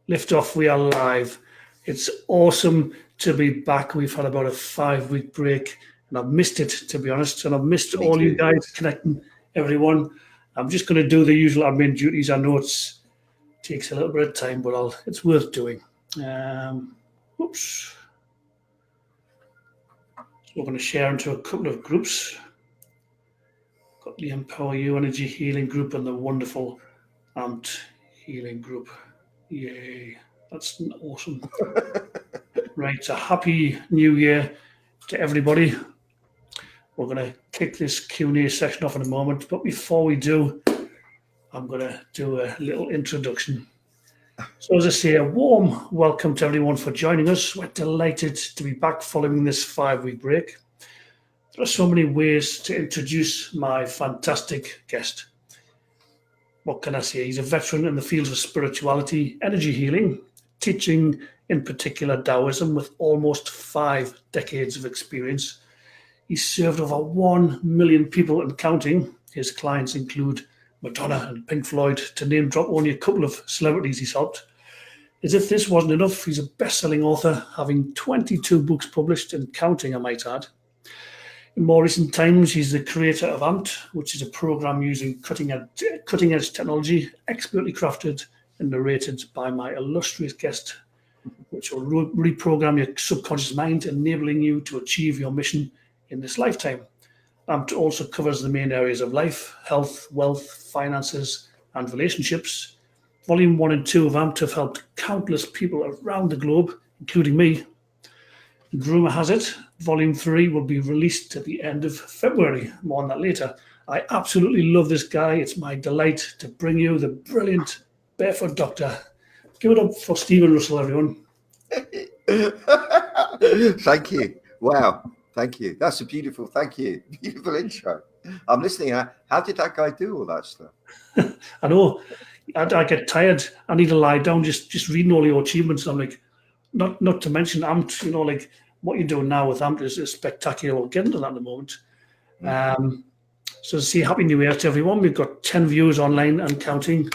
Lift off, we are live. It's awesome to be back. We've had about a 5-week break, and I've missed it, to be honest. And I've missed Me all too. you guys connecting, everyone. I'm just going to do the usual admin duties. I know it takes a little bit of time, but it's worth doing. Oops. So we're going to share into a couple of groups. Got the Empower You Energy Healing group and the wonderful Amped Healing group. Yay. That's awesome. Right, a happy new year to everybody. We're going to kick this Q&A section off in a moment, but before we do, I'm going to do a little introduction. So as I say, a warm welcome to everyone for joining us. We're delighted to be back following this 5-week break. There are so many ways to introduce my fantastic guest. What can I say? He's a veteran in the fields of spirituality, energy healing, teaching in particular Taoism with almost 5 decades of experience. He's served over 1 million people and counting. His clients include Madonna and Pink Floyd, to name drop only a couple of celebrities he's helped. As if this wasn't enough, he's a best-selling author, having 22 books published and counting, I might add. In more recent times, he's the creator of Amped, which is a program using cutting-edge technology, expertly crafted and narrated by my illustrious guest, which will reprogram your subconscious mind, enabling you to achieve your mission in this lifetime. Amped also covers the main areas of life, health, wealth, finances, and relationships. Volume 1 and 2 of Amped have helped countless people around the globe, including me. And rumour has it, Volume 3 will be released at the end of February. More on that later. I absolutely love this guy. It's my delight to bring you the brilliant Barefoot Doctor. Give it up for Stephen Russell, everyone. Thank you. Wow. Thank you. That's a beautiful, thank you. Beautiful intro. I'm listening. How did that guy do all that stuff? I know. I get tired. I need to lie down just reading all your achievements. I'm like, not to mention Amped, like what you're doing now with Amped is spectacular. We'll get into that in a moment. So to say happy new year to everyone. We've got 10 viewers online and counting.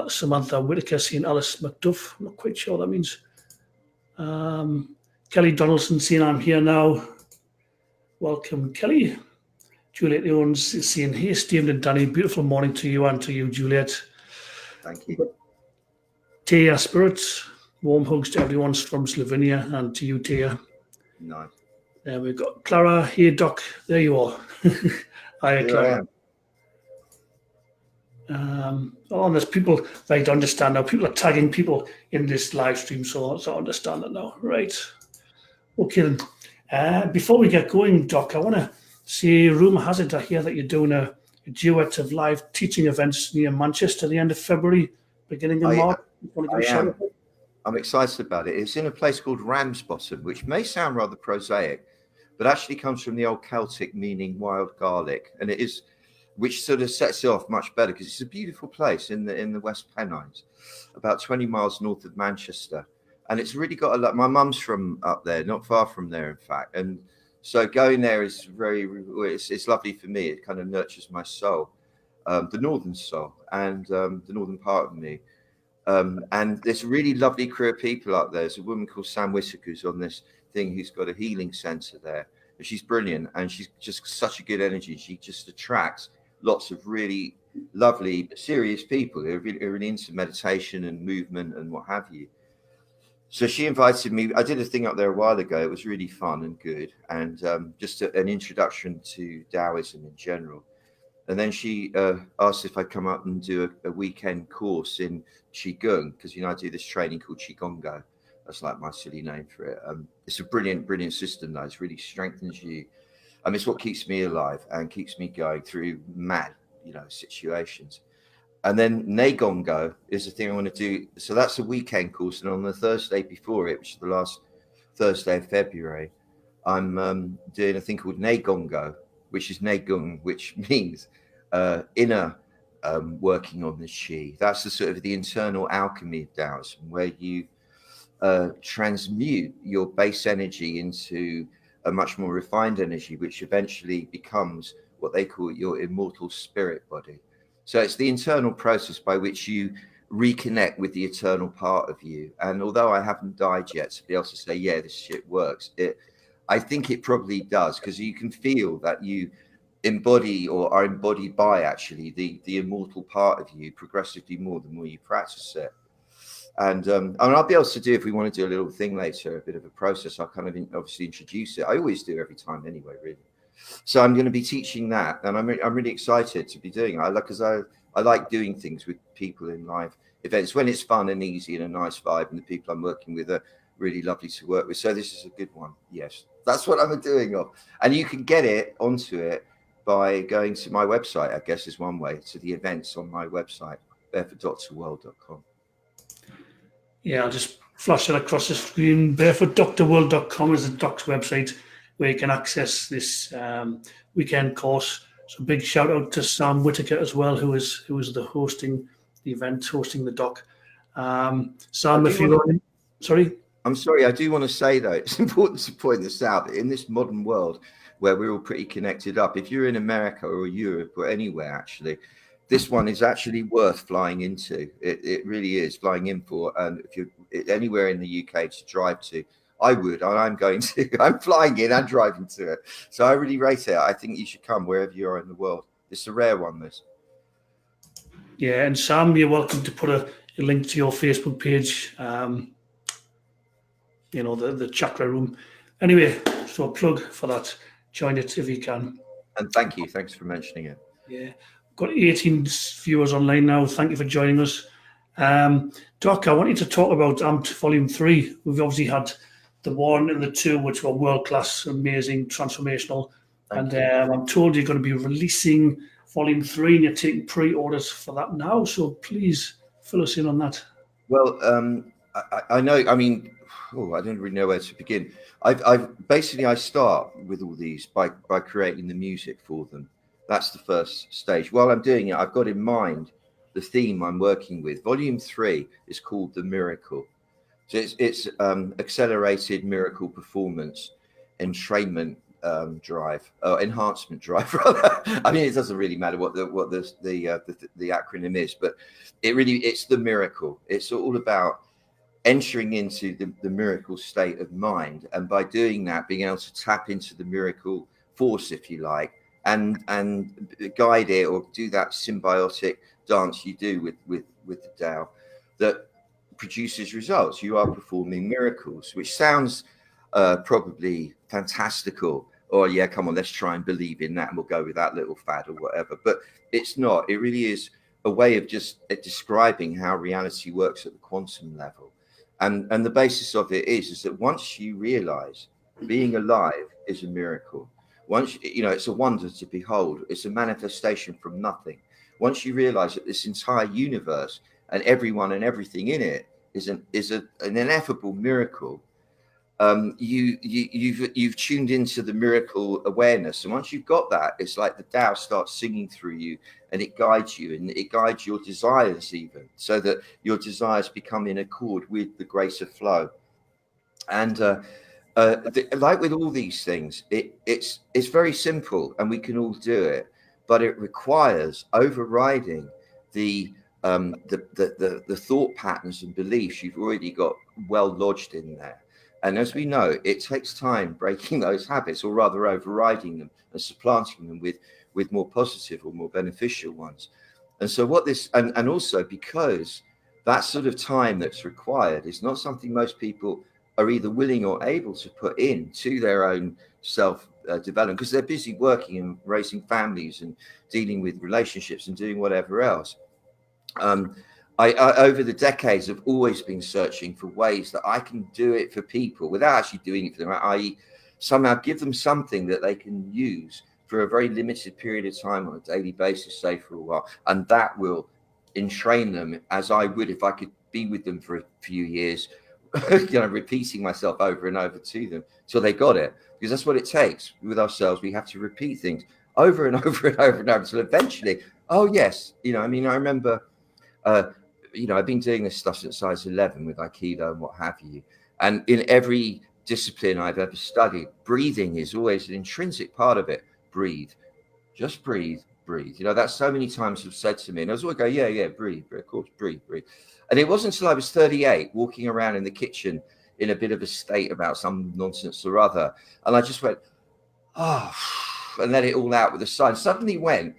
Samantha Whitaker seeing Alice McDuff. I'm not quite sure what that means. Kelly Donaldson seeing I'm here now. Welcome, Kelly. Juliet Owens is saying, hey, Stephen and Danny, beautiful morning to you and to you, Juliet. Thank you. Tia Spirits, warm hugs to everyone from Slovenia and to you, Tia. Nice. Then we've got Clara. Hey, Doc. There you are. Hi, Clara. And there's people, right, understand now. People are tagging people in this live stream, so I understand that now. Right. Okay, then. Before we get going, Doc, I want to say, rumour has it, I hear that you're doing a duet of live teaching events near Manchester at the end of February, beginning of March. I'm excited about it. It's in a place called Ramsbottom, which may sound rather prosaic, but actually comes from the old Celtic meaning wild garlic, and it is, which sort of sets it off much better because it's a beautiful place in the West Pennines, about 20 miles north of Manchester, and it's really got a lot. My mum's from up there, not far from there, in fact, and so going there is it's lovely for me. It kind of nurtures my soul, the northern soul, and the northern part of me. And there's a really lovely crew of people up there. There's a woman called Sam Whittaker who's on this thing who's got a healing centre there. And she's brilliant, and she's just such a good energy. She just attracts lots of really lovely, serious people who are really into meditation and movement and what have you. So she invited me. I did a thing up there a while ago. It was really fun and good, and just an introduction to Taoism in general. And then she asked if I'd come up and do a weekend course in Qigong, because, I do this training called Qigongo. That's like my silly name for it. It's a brilliant, brilliant system, though. It really strengthens you. It's what keeps me alive and keeps me going through mad, situations. And then Neigongo is the thing I want to do. So that's a weekend course. And on the Thursday before it, which is the last Thursday of February, I'm doing a thing called Neigongo, which is Neigung, which means inner working on the Qi. That's the sort of the internal alchemy of Taoism, where you transmute your base energy into a much more refined energy, which eventually becomes what they call your immortal spirit body. So it's the internal process by which you reconnect with the eternal part of you. And although I haven't died yet to be able to say, yeah, this shit works, I think it probably does, because you can feel that you embody or are embodied by actually the immortal part of you progressively more the more you practice it. And I'll be able to do, if we want to do a little thing later, a bit of a process, I'll kind of obviously introduce it. I always do every time anyway, really. So I'm going to be teaching that, and I'm really excited to be doing it. Because I like doing things with people in live events when it's fun and easy and a nice vibe, and the people I'm working with are really lovely to work with. So this is a good one. Yes, that's what I'm doing of. And you can get it onto it by going to my website, I guess is one way, to the events on my website, barefootdoctorworld.com. Yeah, I'll just flash it across the screen. Barefootdoctorworld.com is the doc's website where you can access this weekend course. So big shout out to Sam Whitaker as well, who is hosting the event, hosting the doc. Sam, if you want, sorry. I'm sorry, I do want to say though, it's important to point this out, that in this modern world where we're all pretty connected up, if you're in America or Europe or anywhere actually, this one is actually worth flying into. It really is flying in for. And if you're anywhere in the UK to drive to, I would, and I'm going to. I'm flying in and driving to it. So I really rate it. I think you should come wherever you are in the world. It's a rare one, this. Yeah, and Sam, you're welcome to put a link to your Facebook page. You know, the chakra room. Anyway, so a plug for that. Join it if you can. And thank you. Thanks for mentioning it. Yeah. Got 18 viewers online now. Thank you for joining us. Doc, I want you to talk about Amped Volume 3. We've obviously had the 1 and the 2, which were world-class, amazing, transformational. Thank And I'm told you're going to be releasing Volume 3 and you're taking pre-orders for that now. So please fill us in on that. Well, I know, I mean, I don't really know where to begin. I start with all these by creating the music for them. That's the first stage. While I'm doing it, I've got in mind the theme I'm working with. Volume 3 is called The Miracle. So it's accelerated miracle performance, entrainment drive, enhancement drive, rather. I mean, it doesn't really matter what the acronym is, but it's the miracle. It's all about entering into the miracle state of mind, and by doing that, being able to tap into the miracle force, if you like, and guide it, or do that symbiotic dance you do with the Tao that produces results. You are performing miracles, which sounds probably fantastical, or yeah, come on, let's try and believe in that and we'll go with that little fad or whatever. But it's not. It really is a way of just describing how reality works at the quantum level. And the basis of it is that once you realize being alive is a miracle, once it's a wonder to behold, it's a manifestation from nothing. Once you realize that this entire universe and everyone and everything in it is an ineffable miracle, you've tuned into the miracle awareness. And once you've got that, it's like the Tao starts singing through you, and it guides you, and it guides your desires even, so that your desires become in accord with the grace of flow. And like with all these things, it's very simple, and we can all do it, but it requires overriding the thought patterns and beliefs you've already got well lodged in there. And as we know, it takes time breaking those habits, or rather overriding them and supplanting them with more positive or more beneficial ones. And so and also because that sort of time that's required is not something most people are either willing or able to put into their own self development, because they're busy working and raising families and dealing with relationships and doing whatever else. I over the decades have always been searching for ways that I can do it for people without actually doing it for them, i.e. somehow give them something that they can use for a very limited period of time on a daily basis, say for a while, and that will entrain them as I would if I could be with them for a few years, repeating myself over and over to them till they got it, because that's what it takes with ourselves. We have to repeat things over and over and over and over until eventually, oh yes, I remember I've been doing this stuff since I was 11 with Aikido and what have you. And in every discipline I've ever studied, breathing is always an intrinsic part of it. Breathe, just breathe, breathe. You know, that's so many times have said to me, and I was always go, yeah, breathe, of course, breathe. And it wasn't until I was 38, walking around in the kitchen in a bit of a state about some nonsense or other, and I just went, oh, and let it all out with a sigh. Suddenly went,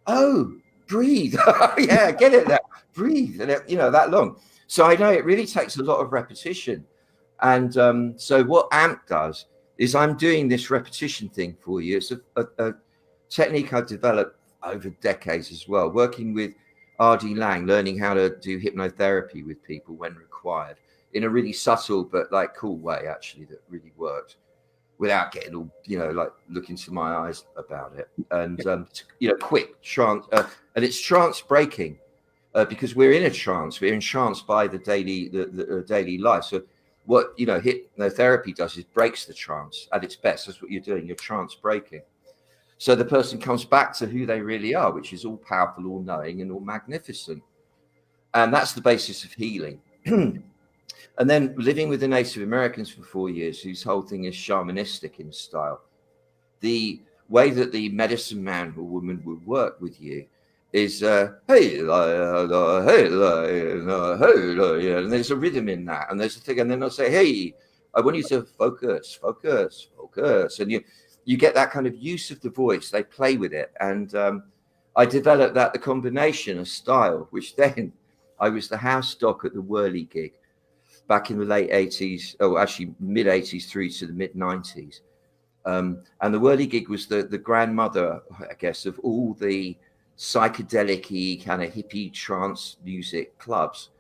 oh, breathe. Yeah, get it now. Breathe. And it, you know, that long. So I know it really takes a lot of repetition. And so what AMP does is I'm doing this repetition thing for you. It's a technique I've developed over decades as well, working with R.D. Lang, learning how to do hypnotherapy with people when required in a really subtle but like cool way, actually, that really worked without getting all, you know, like look into my eyes about it. And, you know, quick trance, and it's trance breaking because we're in a trance. We're entranced by the daily life. So what, you know, hypnotherapy does is breaks the trance at its best. That's what you're doing. You're trance breaking. So the person comes back to who they really are, which is all powerful, all knowing, and all magnificent. And that's the basis of healing. And then living with the Native Americans for 4 years, whose whole thing is shamanistic in style. The way that the medicine man or woman would work with you is, and there's a rhythm in that. And there's a thing, and then they'll say, hey, I want you to focus. And you get that kind of use of the voice. They play with it. And I developed the combination of style, which then I was the house doc at the Whirly gig back in the late 80s, actually mid 80s through to the mid 90s. And the Whirly gig was the grandmother, I guess, of all the psychedelic-y kind of hippie trance music clubs.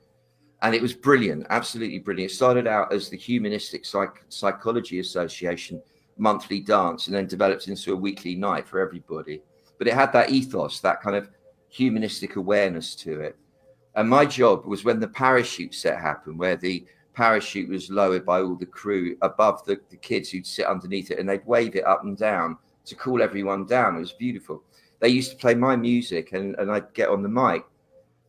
And it was brilliant, absolutely brilliant. It started out as the Humanistic Psychology Association monthly dance and then developed into a weekly night for everybody. But it had that ethos, that kind of humanistic awareness to it. And my job was when the parachute set happened, where the parachute was lowered by all the crew above the kids who'd sit underneath it, and they'd wave it up and down to cool everyone down. It was beautiful. They used to play my music and I'd get on the mic.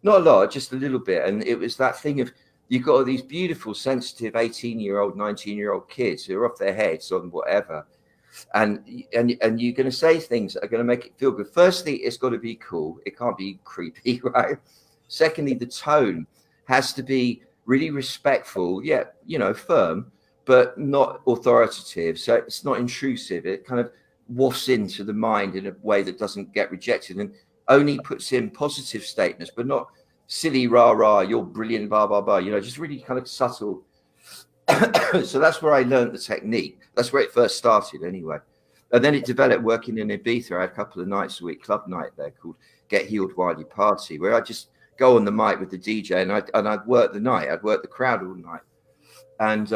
Not a lot, just a little bit. And it was that thing of, you've got all these beautiful, sensitive 18-year-old, 19-year-old kids who are off their heads on whatever. And you're going to say things that are going to make it feel good. Firstly, it's got to be cool. It can't be creepy, right? Secondly, the tone has to be really respectful, yet, you know, firm, but not authoritative. So it's not intrusive. It kind of wafts into the mind in a way that doesn't get rejected and only puts in positive statements, but not silly, rah, you're brilliant, blah, blah, blah, you know, just really kind of subtle. So that's where I learned the technique. That's where it first started anyway. And then it developed working in Ibiza. I had a couple of nights a week, club night there called Get Healed While You Party, where I just go on the mic with the DJ and I'd work the night. I'd work the crowd all night. And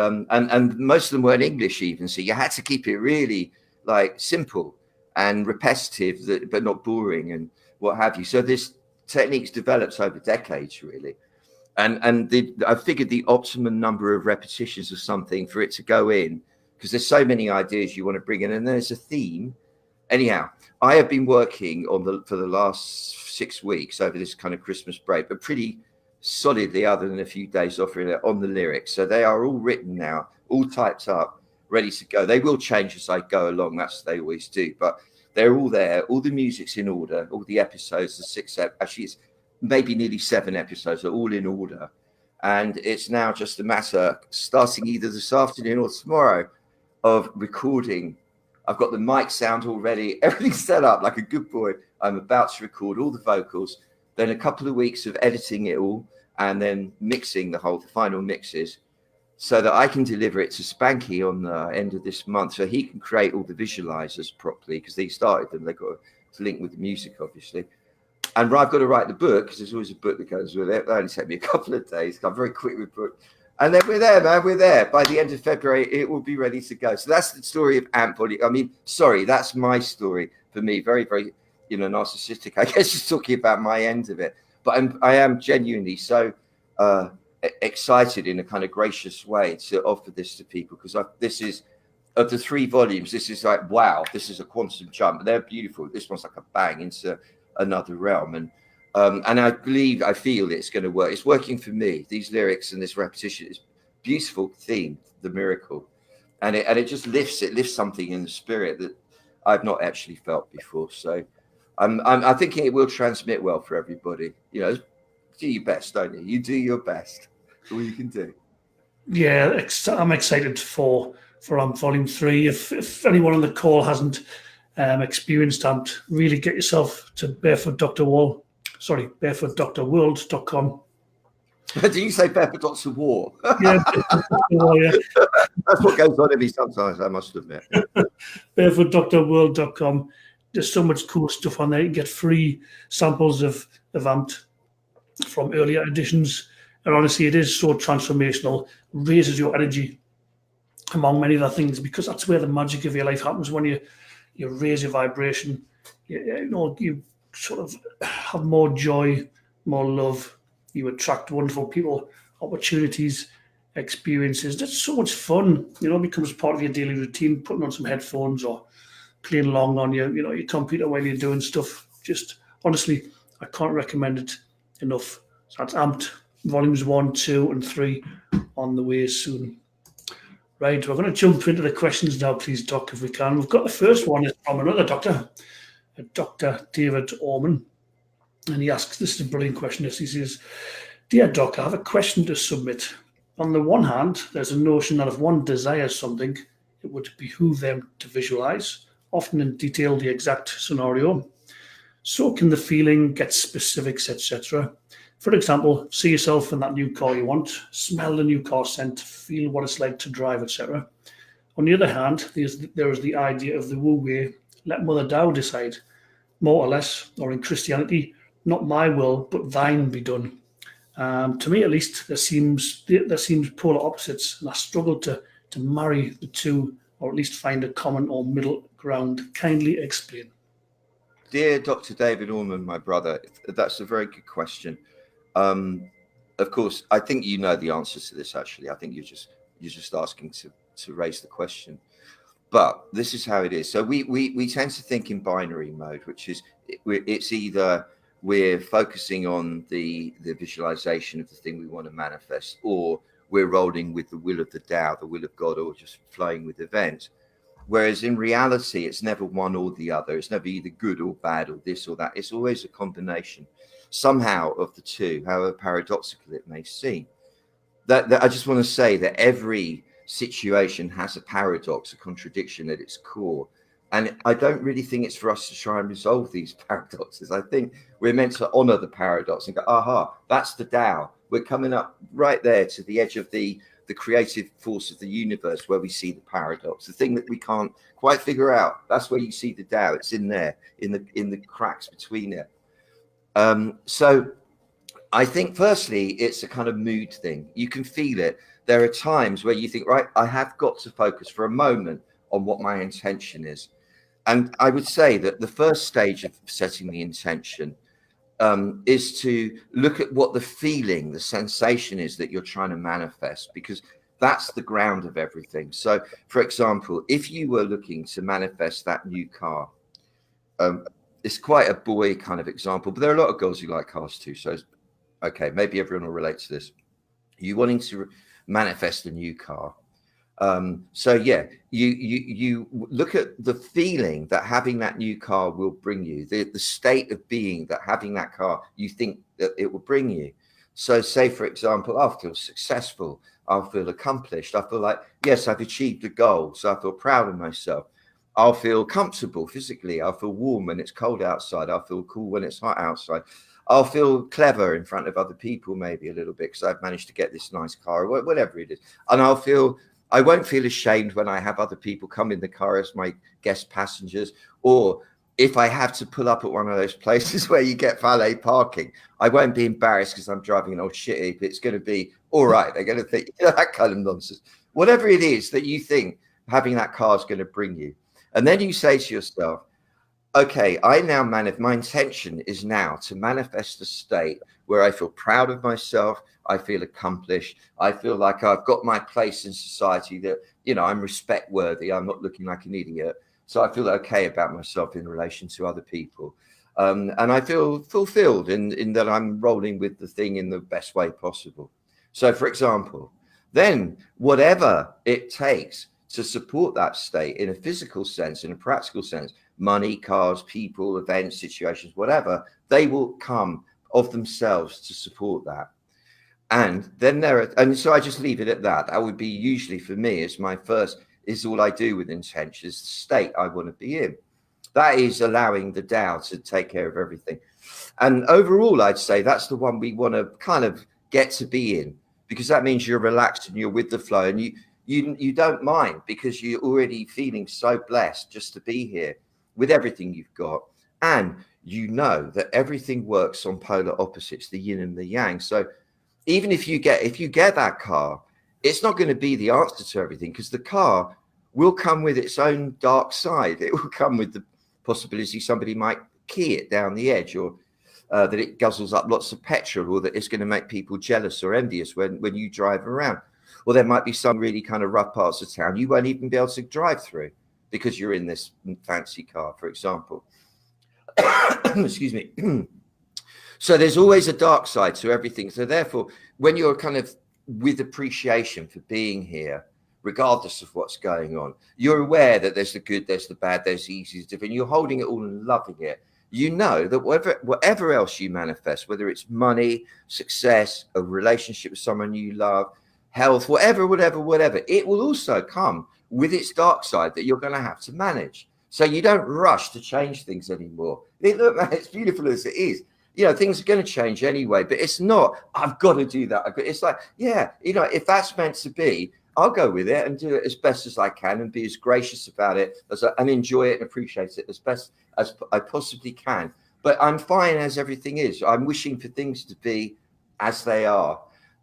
most of them weren't English even. So you had to keep it really like simple and repetitive, but not boring and what have you. So this technique's developed over decades, really. And I figured the optimum number of repetitions of something for it to go in, because there's so many ideas you want to bring in, and there's a theme. Anyhow, I have been working for the last 6 weeks over this kind of Christmas break, but pretty solidly, other than a few days off, on the lyrics. So they are all written now, all typed up, ready to go. They will change as I go along. That's what they always do, but they're all there. All the music's in order. All the episodes, actually it's maybe nearly 7 episodes, are all in order. And it's now just a matter, starting either this afternoon or tomorrow, of recording. I've got the mic sound all ready, everything set up like a good boy. I'm about to record all the vocals, then a couple of weeks of editing it all, and then mixing the final mixes, so that I can deliver it to Spanky on the end of this month, so he can create all the visualizers properly, because he started them. They've got to link with the music, obviously. And I've got to write the book, because there's always a book that goes with it. That only take me a couple of days. I'm very quick with books. And then we're there, man. We're there. By the end of February, it will be ready to go. So that's the story of AMP Body. I mean, sorry, that's my story for me. Very, very, you know, narcissistic. I guess just talking about my end of it. But I am genuinely so excited in a kind of gracious way to offer this to people, because this is, of the 3 volumes, this is like, wow, this is a quantum jump. They're beautiful. This one's like a bang into another realm. And I feel it's going to work. It's working for me. These lyrics and this repetition is beautiful theme, the miracle, and it just lifts something in the spirit that I've not actually felt before. So I'm thinking it will transmit well for everybody. You know, do your best, don't you? You do your best. That's all you can do. Yeah, I'm excited for Volume 3. If anyone on the call hasn't experienced AMPed, really get yourself to barefootdoctorworld.com. Did you say Pepper Dots of War? Yeah, Barefoot Doctor Wall, yeah. That's what goes on in me sometimes, I must admit. barefootdoctorworld.com. There's so much cool stuff on there. You can get free samples of AMPed from earlier editions. And honestly, it is so transformational, raises your energy among many other things, because that's where the magic of your life happens. When you raise your vibration, you sort of have more joy, more love. You attract wonderful people, opportunities, experiences. That's so much fun. It becomes part of your daily routine. Putting on some headphones or playing along on your computer while you're doing stuff. Just honestly, I can't recommend it enough. So that's AMPed volumes 1, 2, and 3 on the way soon. Right, we're going to jump into the questions now, please, Doc, if we can. We've got the first one is from another doctor, Dr. David Orman. And he asks, this is a brilliant question. He says, Dear Doc, I have a question to submit. On the one hand, there's a notion that if one desires something, it would behoove them to visualize, often in detail, the exact scenario. So can the feeling, get specifics, etc. For example, see yourself in that new car you want, smell the new car scent, feel what it's like to drive, etc. On the other hand, there is the idea of the Wu Wei, let Mother Tao decide, more or less, or in Christianity, not my will, but thine be done. To me, at least, there seems polar opposites, and I struggle to marry the two, or at least find a common or middle ground. Kindly explain. Dear Dr. David Orman, my brother, that's a very good question. Of course, I think you know the answers to this. Actually, I think you're just asking to raise the question. But this is how it is. So we tend to think in binary mode, which is it's either we're focusing on the visualization of the thing we want to manifest, or we're rolling with the will of the Tao, the will of God, or just flowing with events. Whereas in reality, it's never one or the other. It's never either good or bad or this or that. It's always a combination somehow of the two, however paradoxical it may seem. That I just want to say that every situation has a paradox, a contradiction at its core. And I don't really think it's for us to try and resolve these paradoxes. I think we're meant to honor the paradox and go, aha, that's the Tao. We're coming up right there to the edge of the creative force of the universe, where we see the paradox, the thing that we can't quite figure out. That's where you see the Tao. It's in there, in the cracks between it. So I think firstly, it's a kind of mood thing. You can feel it. There are times where you think, right, I have got to focus for a moment on what my intention is. And I would say that the first stage of setting the intention is to look at what the feeling, the sensation is that you're trying to manifest, because that's the ground of everything. So, for example, if you were looking to manifest that new car, it's quite a boy kind of example, but there are a lot of girls who like cars too. So, okay, maybe everyone will relate to this. You wanting to manifest a new car. So yeah, you look at the feeling that having that new car will bring you, the state of being that having that car, you think that it will bring you. So say, for example, I'll feel successful, I'll feel accomplished, I feel like, yes, I've achieved a goal, so I feel proud of myself. I'll feel comfortable physically, I'll feel warm when it's cold outside, I'll feel cool when it's hot outside. I'll feel clever in front of other people, maybe a little bit, because I've managed to get this nice car, or whatever it is. And I won't feel ashamed when I have other people come in the car as my guest passengers, or if I have to pull up at one of those places where you get valet parking, I won't be embarrassed because I'm driving an old shit heap. It's going to be all right. They're going to think, that kind of nonsense. Whatever it is that you think having that car is going to bring you. And then you say to yourself, okay, my intention is now to manifest a state where I feel proud of myself, I feel accomplished, I feel like I've got my place in society, that, I'm respect worthy, I'm not looking like an idiot. So I feel okay about myself in relation to other people. And I feel fulfilled in that I'm rolling with the thing in the best way possible. So, for example, then whatever it takes to support that state in a physical sense, in a practical sense, money, cars, people, events, situations, whatever, they will come of themselves to support that. And then and so I just leave it at that. That would be usually for me as my first, is all I do with intention, is the state I want to be in. That is allowing the Tao to take care of everything. And overall, I'd say that's the one we want to kind of get to be in, because that means you're relaxed and you're with the flow, and you don't mind, because you're already feeling so blessed just to be here with everything you've got. And you know that everything works on polar opposites, the yin and the yang. So even if you get that car, it's not going to be the answer to everything, because the car will come with its own dark side. It will come with the possibility somebody might key it down the edge, or that it guzzles up lots of petrol, or that it's going to make people jealous or envious when you drive around. Or there might be some really kind of rough parts of town you won't even be able to drive through because you're in this fancy car, for example. Excuse me. So there's always a dark side to everything. So therefore, when you're kind of with appreciation for being here, regardless of what's going on, you're aware that there's the good, there's the bad, there's the easy, there's different. You're holding it all and loving it. You know that whatever else you manifest, whether it's money, success, a relationship with someone you love, health, whatever, it will also come with its dark side that you're going to have to manage. So you don't rush to change things anymore. Look, man, it's beautiful as it is. You know, things are going to change anyway, but it's not, I've got to do that. It's like, yeah, you know, if that's meant to be, I'll go with it and do it as best as I can and be as gracious about it and enjoy it and appreciate it as best as I possibly can. But I'm fine as everything is. I'm wishing for things to be as they are.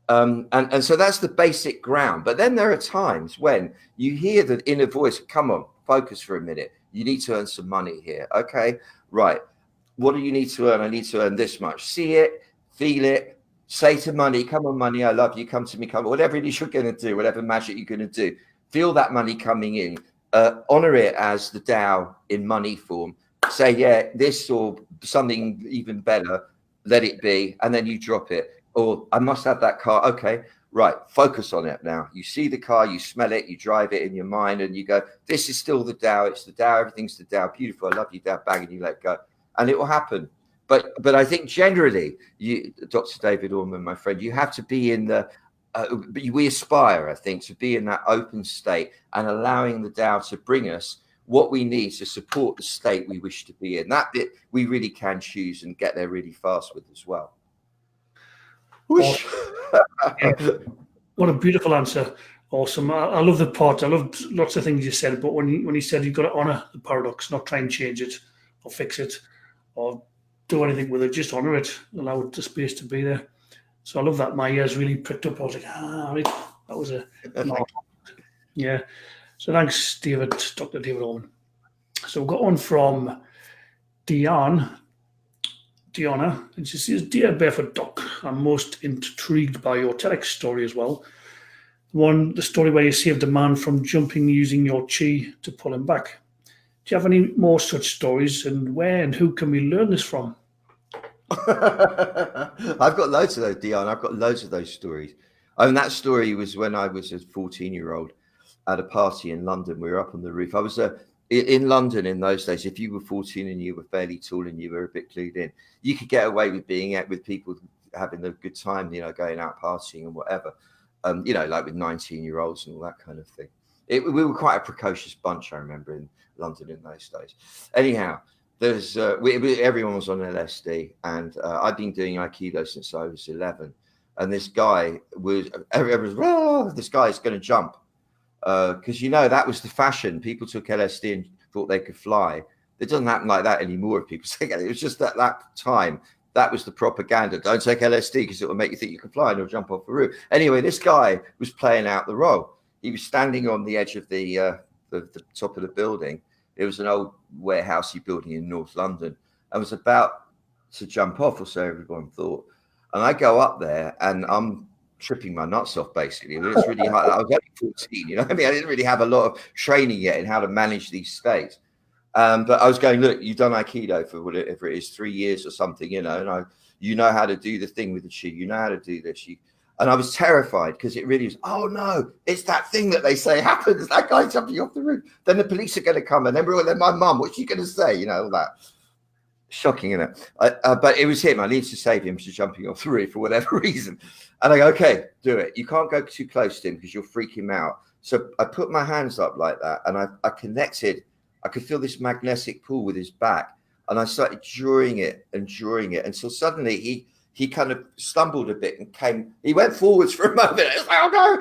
And so that's the basic ground. But then there are times when you hear the inner voice, come on, focus for a minute. You need to earn some money here. Okay, right. What do you need to earn? I need to earn this much. See it, feel it, say to money, come on, money, I love you. Come to me, come on. Whatever it is you're going to do, whatever magic you're going to do, feel that money coming in. Honor it as the Tao in money form. Say, yeah, this or something even better, let it be. And then you drop it. Or I must have that car. Okay, right. Focus on it now. You see the car, you smell it, you drive it in your mind, and you go, this is still the Tao. It's the Tao. Everything's the Tao. Beautiful. I love you, Tao. Bang, and you let go. And it will happen. But I think generally, Dr. David Orman, my friend, you have to be in the, we aspire, I think, to be in that open state and allowing the Tao to bring us what we need to support the state we wish to be in. That bit we really can choose and get there really fast with as well. What a beautiful answer. Awesome. I love the part. I loved lots of things you said, but when he said you've got to honour the paradox, not try and change it or fix it or do anything with it, just honour it, allow it the space to be there. So I love that. My ears really pricked up. I was like, right. That was a yeah. So thanks, Dr. David Orman. So we've got one from Diana, and she says, Dear Barefoot Doc, I'm most intrigued by your TEDx story as well. The story where you saved a man from jumping using your chi to pull him back. Do you have any more such stories, and where and who can we learn this from? I've got loads of those, Dion. I've got loads of those stories. I mean, that story was when I was a 14-year-old at a party in London. We were up on the roof. I was in London in those days. If you were 14 and you were fairly tall and you were a bit clued in, you could get away with being out with people having a good time, you know, going out partying and whatever, you know, like with 19-year-olds and all that kind of thing. We were quite a precocious bunch, I remember, in London in those days. Anyhow, there's everyone was on LSD, and I'd been doing Aikido since I was 11. And this guy this guy's going to jump. Because, you know, that was the fashion. People took LSD and thought they could fly. It doesn't happen like that anymore. If people take it, it was just that time. That was the propaganda. Don't take LSD because it will make you think you can fly and you'll jump off the roof. Anyway, this guy was playing out the role. He was standing on the edge of the top of the building. It was an old warehousey building in North London, and was about to jump off, or so everyone thought. And I go up there, and I'm tripping my nuts off, basically. It's really hard. I was only 14, you know what I mean? I didn't really have a lot of training yet in how to manage these states. But I was going, look, you've done Aikido for whatever it is, 3 years or something, you know, and you know how to do the thing with the chi. You know how to do this. And I was terrified because it really was, oh no, it's that thing that they say happens. That guy jumping off the roof. Then the police are going to come and then my mum, what's she going to say? You know, all that. Shocking, isn't it? But it was him. I needed to save him from jumping off the roof for whatever reason. And I go, okay, do it. You can't go too close to him because you'll freak him out. So I put my hands up like that and I connected. I could feel this magnetic pull with his back. And I started drawing it. Until suddenly he kind of stumbled a bit and he went forwards for a moment. It's like, oh no.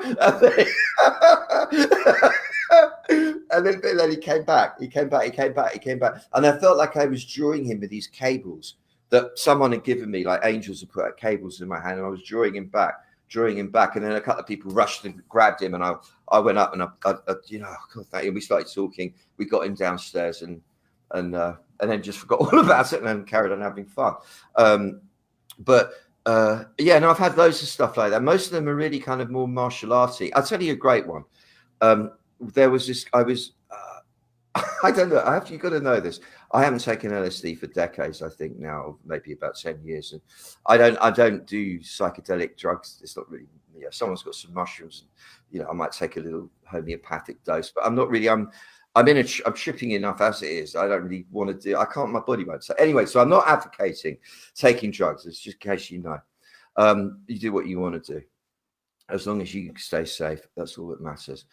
And then he came back. And I felt like I was drawing him with these cables that someone had given me, like angels had put out cables in my hand, and I was drawing him back. And then a couple of people rushed and grabbed him, and I went up and I we started talking. We got him downstairs and then just forgot all about it and then carried on having fun. I've had loads of stuff like that. Most of them are really kind of more martial arty. I'll tell you a great one. There was this, I don't know, you got to know this. I haven't taken LSD for decades, I think now, maybe about 10 years. And I don't do psychedelic drugs. It's not really, someone's got some mushrooms, and, I might take a little homeopathic dose, but I'm not really, I'm tripping enough as it is. I don't really want to my body won't say. Anyway, so I'm not advocating taking drugs. It's just in case you know. You do what you want to do. As long as you stay safe, that's all that matters.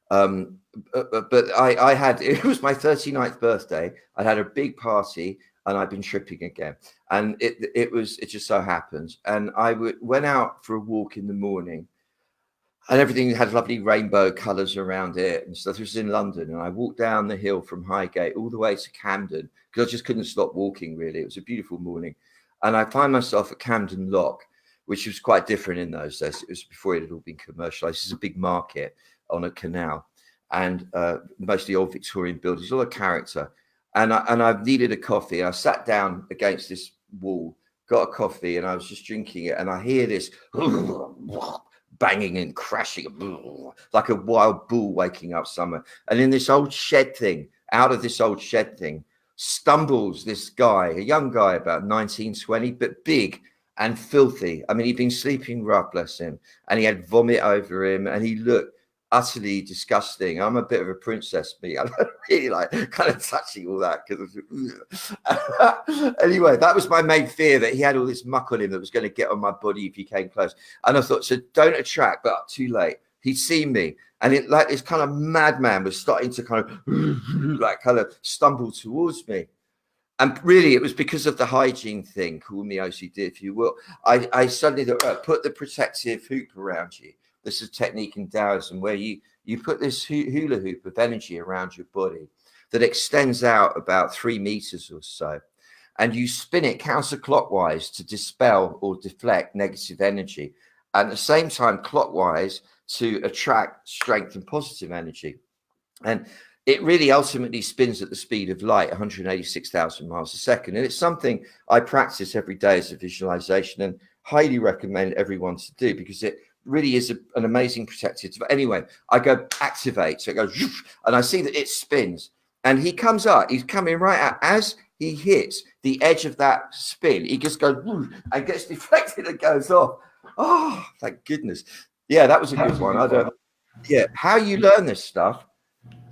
But I had, it was my 39th birthday. I had a big party and I'd been tripping again. And it just so happens. And I went out for a walk in the morning and everything had lovely rainbow colors around it and stuff. This was in London. And I walked down the hill from Highgate all the way to Camden because I just couldn't stop walking, really. It was a beautiful morning. And I find myself at Camden Lock, which was quite different in those days. It was before it had all been commercialized. This is a big market on a canal, and mostly old Victorian buildings, all a character. And I needed a coffee. I sat down against this wall, got a coffee, and I was just drinking it. And I hear this banging and crashing, like a wild bull waking up somewhere. And in this old shed thing, out of this old shed thing, stumbles this guy, a young guy, about 19, 20, but big and filthy. I mean, he'd been sleeping rough, bless him, and he had vomit over him, and he looked utterly disgusting. I'm a bit of a princess, me. I don't really like kind of touching all that because anyway, that was my main fear, that he had all this muck on him that was going to get on my body if he came close. And I thought, so don't attract, but too late. He'd seen me, and it like this kind of madman was starting to kind of stumble towards me. And really, it was because of the hygiene thing, call me OCD if you will. I suddenly thought, put the protective hoop around you. This is a technique in Taoism where you put this hula hoop of energy around your body that extends out about 3 meters or so. And you spin it counterclockwise to dispel or deflect negative energy. And at the same time, clockwise to attract strength and positive energy. And it really ultimately spins at the speed of light, 186,000 miles a second. And it's something I practice every day as a visualization and highly recommend everyone to do because it really is an amazing protective. Anyway, I go activate. So it goes, and I see that it spins. And he comes up. He's coming right out. As he hits the edge of that spin, he just goes and gets deflected and goes off. Oh, thank goodness. Yeah, that was a good one. How you learn this stuff.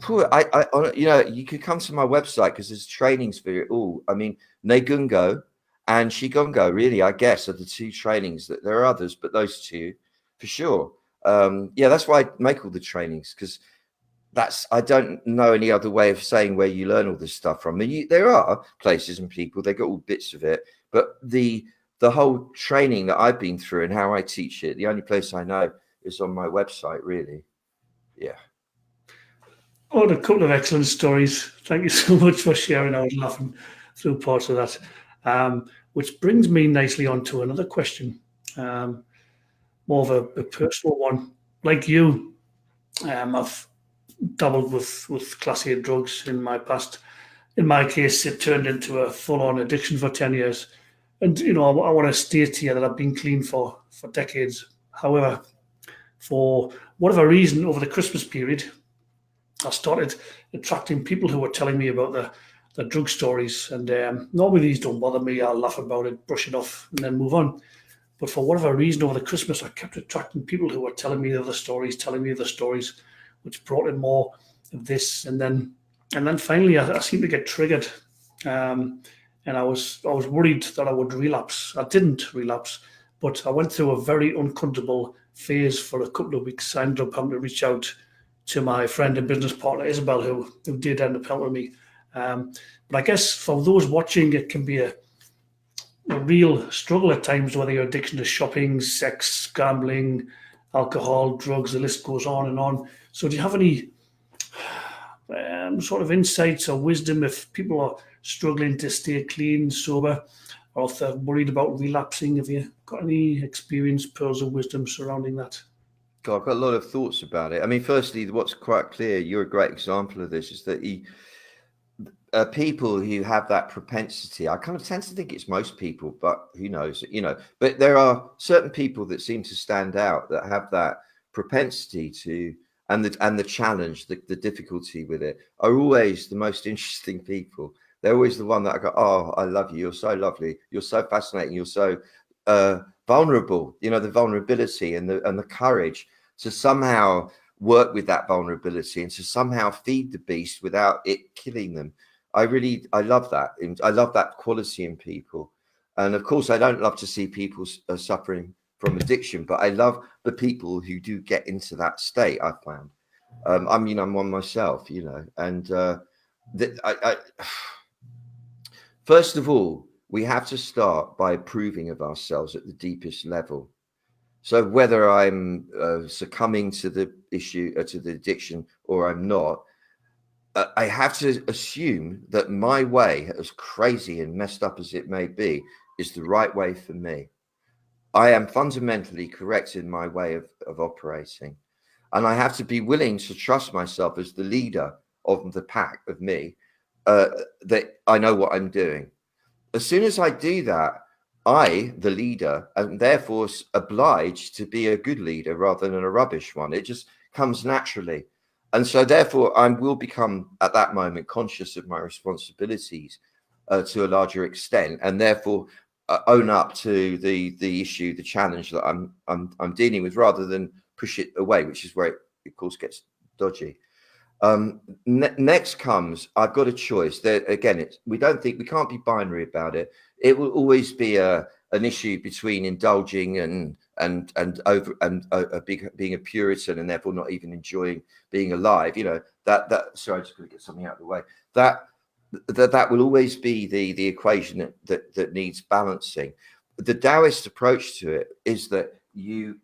You could come to my website because there's trainings for it all. I mean, Negungo and Shigongo, really, I guess, are the 2 trainings. That there are others, but those 2 for sure. That's why I make all the trainings, because I don't know any other way of saying where you learn all this stuff from. I mean, there are places and people, they got all bits of it, but the whole training that I've been through and how I teach it, the only place I know is on my website, really. Yeah. Oh, a couple of excellent stories. Thank you so much for sharing. I was laughing through parts of that, which brings me nicely on to another question, more of a personal one. Like you, I've dabbled with Class A drugs in my past. In my case, it turned into a full-on addiction for 10 years. And, I want to state here that I've been clean for decades. However, for whatever reason, over the Christmas period, I started attracting people who were telling me about the drug stories. And normally these don't bother me. I'll laugh about it, brush it off, and then move on. But for whatever reason, over the Christmas, I kept attracting people who were telling me other stories, which brought in more of this. And then finally, I seemed to get triggered, and I was worried that I would relapse. I didn't relapse, but I went through a very uncomfortable phase for a couple of weeks. I ended up having to reach out to my friend and business partner Isabel, who did end up helping me. But I guess for those watching, it can be a real struggle at times, whether your addiction to shopping, sex, gambling, alcohol, drugs, the list goes on and on. So, do you have any sort of insights or wisdom if people are struggling to stay clean, sober, or if they're worried about relapsing? Have you got any experience, pearls of wisdom surrounding that? God, I've got a lot of thoughts about it. I mean, firstly, what's quite clear, you're a great example of this, is that people who have that propensity, I kind of tend to think it's most people, but who knows, but there are certain people that seem to stand out that have that propensity to, and the challenge, the difficulty with it, are always the most interesting people. They're always the one that I go, oh, I love you. You're so lovely. You're so fascinating. You're so vulnerable. The vulnerability and the courage to somehow work with that vulnerability and to somehow feed the beast without it killing them. I love that. I love that quality in people. And of course, I don't love to see people suffering from addiction, but I love the people who do get into that state. I found. I'm one myself, and first of all, we have to start by approving of ourselves at the deepest level. So whether I'm succumbing to the issue, to the addiction, or I'm not, I have to assume that my way, as crazy and messed up as it may be, is the right way for me. I am fundamentally correct in my way of operating. And I have to be willing to trust myself as the leader of the pack, of me, that I know what I'm doing. As soon as I do that, I, the leader, am therefore obliged to be a good leader rather than a rubbish one. It just comes naturally. And so therefore I will become at that moment conscious of my responsibilities to a larger extent, and therefore own up to the issue, the challenge that I'm dealing with, rather than push it away, which is where it of course gets dodgy. Next comes, I've got a choice. There again, we can't be binary about it. It will always be an issue between indulging and being a Puritan and therefore not even enjoying being alive. That. Sorry, I'm just going to get something out of the way. That will always be the equation that needs balancing. The Taoist approach to it is that you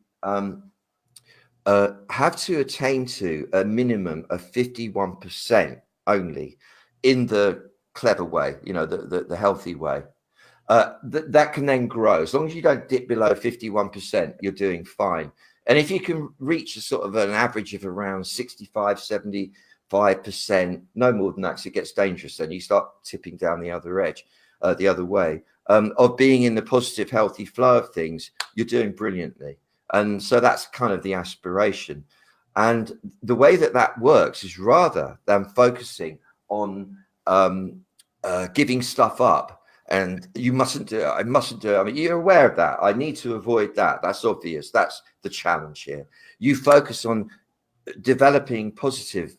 have to attain to a minimum of 51% only in the clever way, the healthy way. That can then grow. As long as you don't dip below 51%, you're doing fine. And if you can reach a sort of an average of around 65, 75%, no more than that, because it gets dangerous, then you start tipping down the other edge, the other way, of being in the positive, healthy flow of things, you're doing brilliantly. And so that's kind of the aspiration. And the way that works is, rather than focusing on giving stuff up, and you mustn't do it, I mustn't do it. I mean, you're aware of that. I need to avoid that. That's obvious. That's the challenge here. You focus on developing positive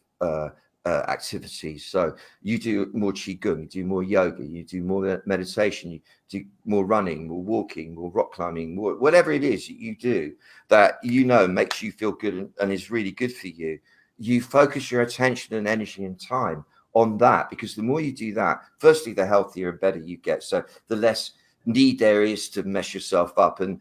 activities. So you do more qigong, you do more yoga, you do more meditation, you do more running, more walking, more rock climbing, more whatever it is you do that makes you feel good and is really good for you. You focus your attention and energy and time on that, because the more you do that, firstly, the healthier and better you get. So the less need there is to mess yourself up, and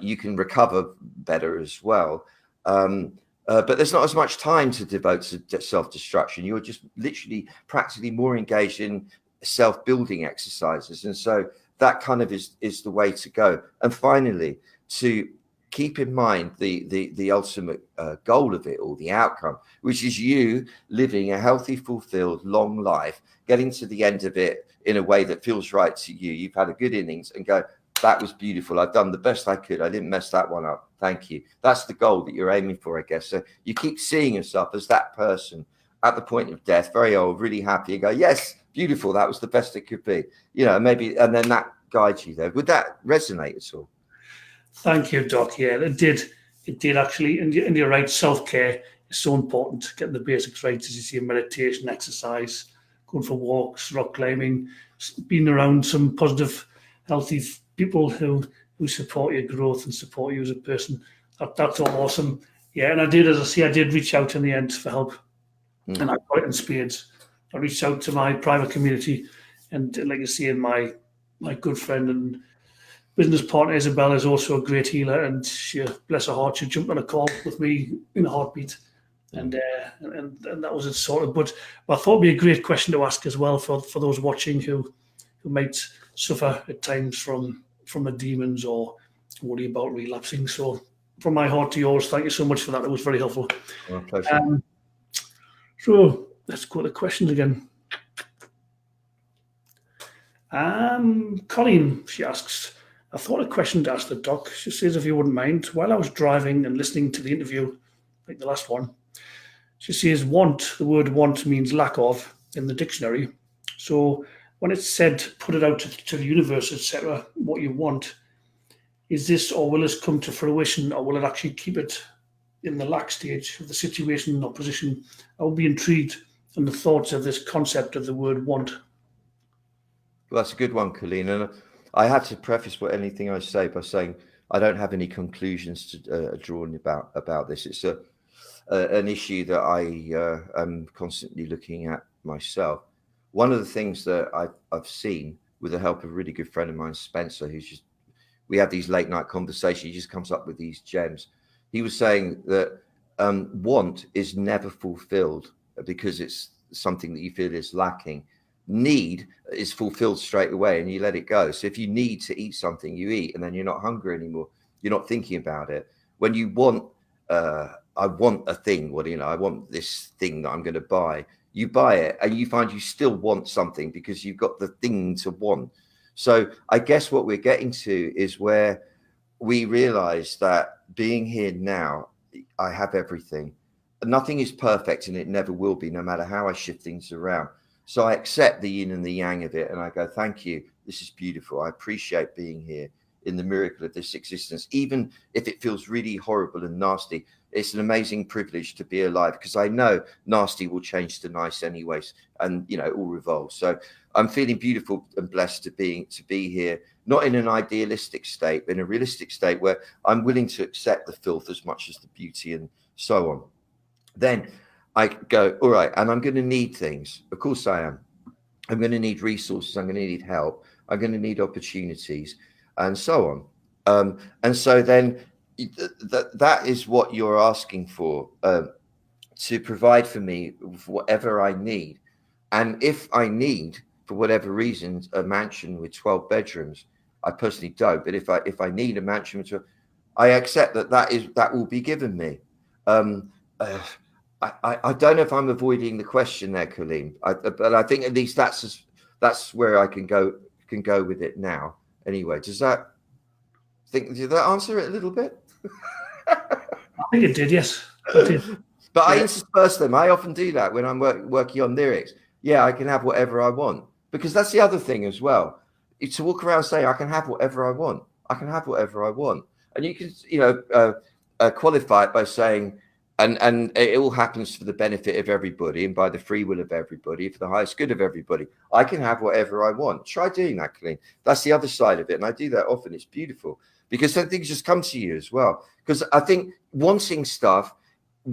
you can recover better as well. But there's not as much time to devote to self-destruction. You're just literally practically more engaged in self-building exercises. And so that kind of is the way to go. And finally, to keep in mind the ultimate goal of it, or the outcome, which is you living a healthy, fulfilled, long life, getting to the end of it in a way that feels right to you. You've had a good innings and go, that was beautiful. I've done the best I could. I didn't mess that one up. Thank you. That's the goal that you're aiming for, I guess. So you keep seeing yourself as that person at the point of death, very old, really happy, and go, yes, beautiful. That was the best it could be. Maybe, and then that guides you there. Would that resonate at all? Thank you, Doc. Yeah, it did. It did actually. And you're right, self care is so important. Getting the basics right, as you see, meditation, exercise, going for walks, rock climbing, being around some positive, healthy people who support your growth and support you as a person. That's all awesome. Yeah, and I did, as I say, I did reach out in the end for help, and I got it in spades. I reached out to my private community, and like I say, my good friend and business partner Isabella is also a great healer, and she, bless her heart, she jumped on a call with me in a heartbeat, and that was it sorted. But I thought it'd be a great question to ask as well for those watching who might suffer at times from the demons or worry about relapsing. So from my heart to yours, thank you so much for that. It was very helpful. My pleasure. So let's go to the questions again. Colleen, she asks, I thought a question to ask the doc. She says, if you wouldn't mind, while I was driving and listening to the interview, like the last one, she says, want, the word want means lack of in the dictionary. So when it's said, put it out to the universe, etc., what you want, is this, or will this come to fruition, or will it actually keep it in the lack stage of the situation or position? I would be intrigued in the thoughts of this concept of the word want. Well, that's a good one, Colleen. And I had to preface anything I say by saying I don't have any conclusions to draw about this. It's an issue that I am constantly looking at myself. One of the things that I've seen, with the help of a really good friend of mine, Spencer, we have these late night conversations. He just comes up with these gems. He was saying that want is never fulfilled because it's something that you feel is lacking. Need is fulfilled straight away and you let it go. So if you need to eat something, you eat, and then you're not hungry anymore. You're not thinking about it. When you want, I want a thing, I want this thing that I'm going to buy. You buy it and you find you still want something because you've got the thing to want. So I guess what we're getting to is where we realize that being here now, I have everything. Nothing is perfect and it never will be, no matter how I shift things around. So I accept the yin and the yang of it. And I go, thank you. This is beautiful. I appreciate being here in the miracle of this existence. Even if it feels really horrible and nasty, it's an amazing privilege to be alive, because I know nasty will change to nice anyways. And, it all revolves. So I'm feeling beautiful and blessed to be here, not in an idealistic state, but in a realistic state where I'm willing to accept the filth as much as the beauty and so on. Then I go, all right, and I'm going to need things. Of course I am. I'm going to need resources. I'm going to need help. I'm going to need opportunities and so on. And so then that is what you're asking for, to provide for me with whatever I need. And if I need, for whatever reason, a mansion with 12 bedrooms, I personally don't. But if I need a mansion with 12, I accept that will be given me. I don't know if I'm avoiding the question there, Colleen, but I think at least that's where I can go with it now. Anyway, did that answer it a little bit? I think it did, yes. It did. But I intersperse them. I often do that when I'm working on lyrics. Yeah, I can have whatever I want, because that's the other thing as well. To walk around saying I can have whatever I want. I can have whatever I want, and you can qualify it by saying. And it all happens for the benefit of everybody and by the free will of everybody, for the highest good of everybody. I can have whatever I want. Try doing that, Colleen. That's the other side of it. And I do that often. It's beautiful because then things just come to you as well. Because I think wanting stuff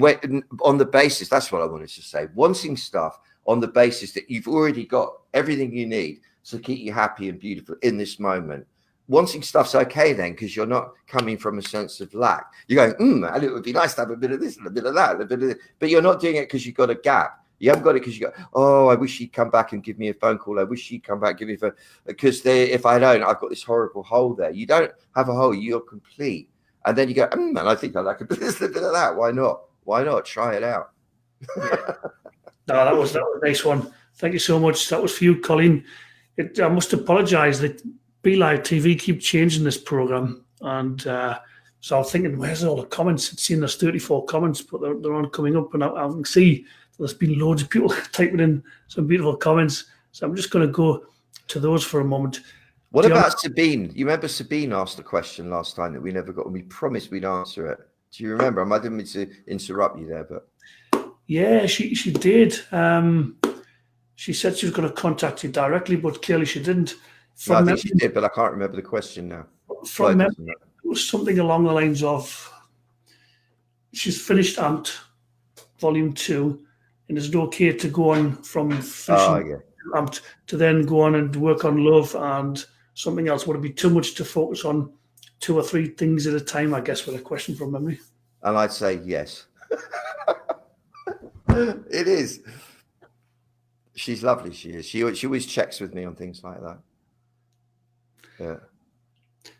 on the basis, that's what I wanted to say, wanting stuff on the basis that you've already got everything you need to keep you happy and beautiful in this moment. Wanting stuff's okay then, because you're not coming from a sense of lack. You're going, and it would be nice to have a bit of this and a bit of that, but you're not doing it because you've got a gap. You haven't got it because you go, oh, I wish he'd come back and give me a phone call. I wish he'd come back and give me a phone. Because if I don't, I've got this horrible hole there. You don't have a hole. You're complete. And then you go, and I think I like a bit of that. Why not? Why not? Try it out. No, that was a nice one. Thank you so much. That was for you, Colleen. I must apologise that Be Live TV keep changing this program, and so I'm thinking, where's all the comments? It's seen there's 34 comments, but they're not coming up, and I can see there's been loads of people typing in some beautiful comments. So I'm just going to go to those for a moment. What about Sabine? You remember Sabine asked a question last time that we never got, and we promised we'd answer it. Do you remember? I didn't mean to interrupt you there, but Yeah, she did. She said she was going to contact you directly, but clearly she didn't. no, I From think memory, she did, but I can't remember the question now. from memory, Doesn't matter. it was something along the lines of she's finished Amped Volume 2, and is it okay to go on from Oh, finishing yeah. Amped to then go on and work on Love and something else? Would it be too much to focus on 2 or 3 things at a time? I guess with a question from memory. And I'd say yes. It is. She's lovely. She is. She always checks with me on things like that. Yeah.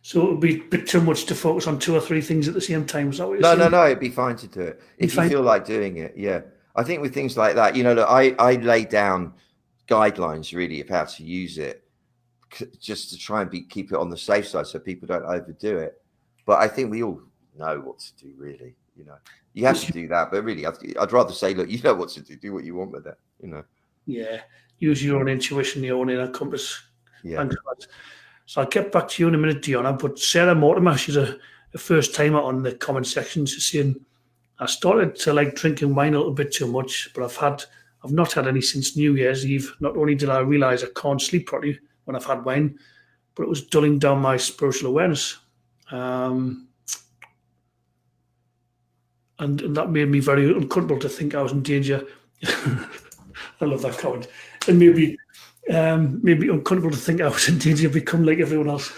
So it would be a bit too much to focus on 2 or 3 things at the same time. Is that what you're No, saying? no, no. It'd be fine to do it if you fine. feel like doing it. Yeah. I think with things like that, look, I lay down guidelines really of how to use it, just to try and keep it on the safe side so people don't overdo it. But I think we all know what to do, really. You have to do that, but really, I'd rather say, look, you know what to do. Do what you want with it. Yeah. Use your own intuition, your own inner compass. Yeah. Thanks for that. So I'll get back to you in a minute, Diona. But Sarah Mortimer, she's a first timer on the comment section. She's saying, I started to like drinking wine a little bit too much, but I've not had any since New Year's Eve. Not only did I realise I can't sleep properly when I've had wine, but it was dulling down my spiritual awareness. And that made me very uncomfortable to think I was in danger. I love that comment. And maybe uncomfortable to think I was in danger of becoming like everyone else.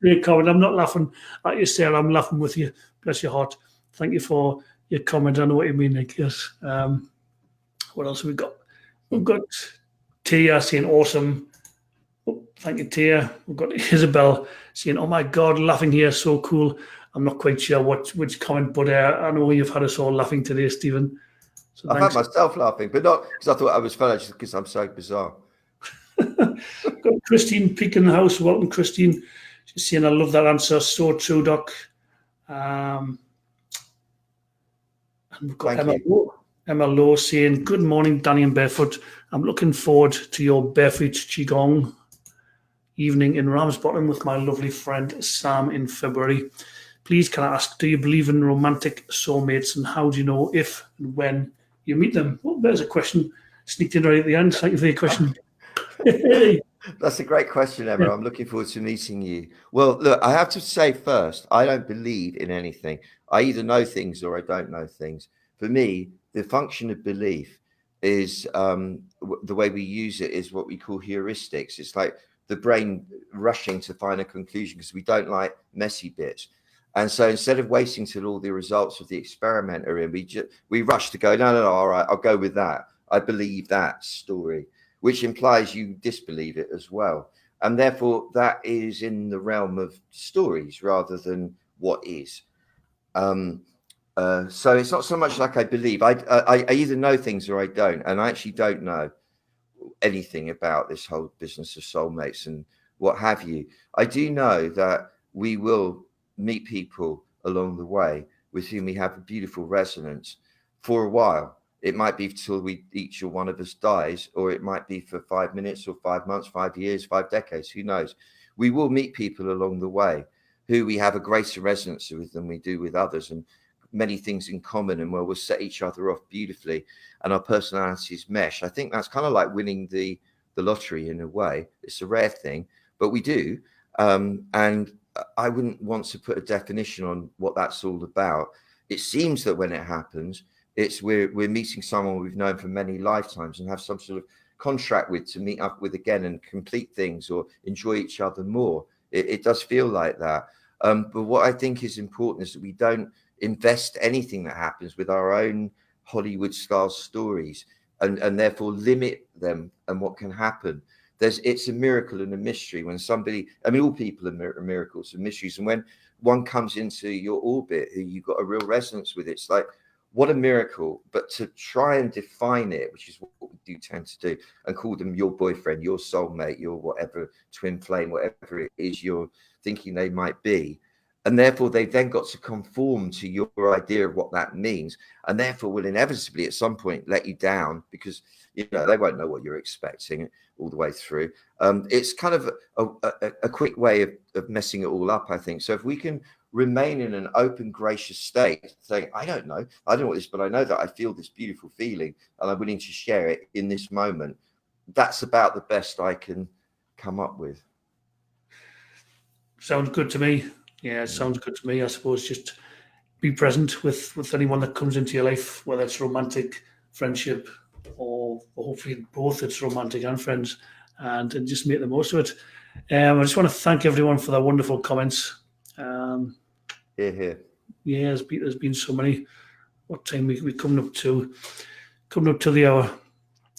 Great comment. I'm not laughing at you, Sarah. I'm laughing with you. Bless your heart. Thank you for your comment. I know what you mean, Nick. Yes. What else have we got? We've got Tia saying awesome. Oh, thank you, Tia. We've got Isabel saying, oh my God, laughing here. So cool. I'm not quite sure which comment, but I know you've had us all laughing today, Stephen. So I've had myself laughing, but not because I thought I was funny, just because I'm so bizarre. Got Christine Peek in the house. Welcome, Christine. She's saying, I love that answer. So true, Doc. And we've got Emma Lowe saying, good morning, Danny and Barefoot. I'm looking forward to your barefoot Qigong evening in Ramsbottom with my lovely friend Sam in February. Please, can I ask, do you believe in romantic soulmates, and how do you know if and when you meet them? Well, there's a question sneaked in right at the end. Thank you for your question. That's a great question, Emma. I'm looking forward to meeting you. Well, look, I have to say first, I don't believe in anything. I either know things or I don't know things. For me, the function of belief is the way we use it is what we call heuristics. It's like the brain rushing to find a conclusion because we don't like messy bits. And so instead of waiting till all the results of the experiment are in, we rush to go, no, all right, I'll go with that. I believe that story, which implies you disbelieve it as well. And therefore, that is in the realm of stories rather than what is. So it's not so much like I believe. I either know things or I don't. And I actually don't know anything about this whole business of soulmates and what have you. I do know that we will meet people along the way with whom we have a beautiful resonance for a while. It might be till each or one of us dies, or it might be for 5 minutes or 5 months, 5 years, 5 decades, who knows. We will meet people along the way who we have a greater resonance with than we do with others, and many things in common, and where we'll set each other off beautifully and our personalities mesh. I think that's kind of like winning the lottery in a way. It's a rare thing, but we do. And I wouldn't want to put a definition on what that's all about. It seems that when it happens, we're meeting someone we've known for many lifetimes and have some sort of contract with to meet up with again and complete things or enjoy each other more. It does feel like that. But what I think is important is that we don't invest anything that happens with our own Hollywood style stories and therefore limit them and what can happen. It's a miracle and a mystery when somebody, I mean, all people are miracles and mysteries. And when one comes into your orbit who you've got a real resonance with, it's like, what a miracle. But to try and define it, which is what we do tend to do, and call them your boyfriend, your soulmate, your whatever twin flame, whatever it is you're thinking they might be, And therefore, they've then got to conform to your idea of what that means, and therefore will inevitably at some point let you down, because they won't know what you're expecting all the way through. It's kind of a quick way of messing it all up, I think. So if we can remain in an open, gracious state, saying, I don't know what this, but I know that I feel this beautiful feeling, and I'm willing to share it in this moment. That's about the best I can come up with. Sounds good to me. Yeah, it sounds good to me. I suppose just be present with anyone that comes into your life, whether it's romantic, friendship, or hopefully both. It's romantic and friends, and just make the most of it. I just want to thank everyone for their wonderful comments. Here. Yeah, there's been so many. What time we coming up to? Coming up to the hour.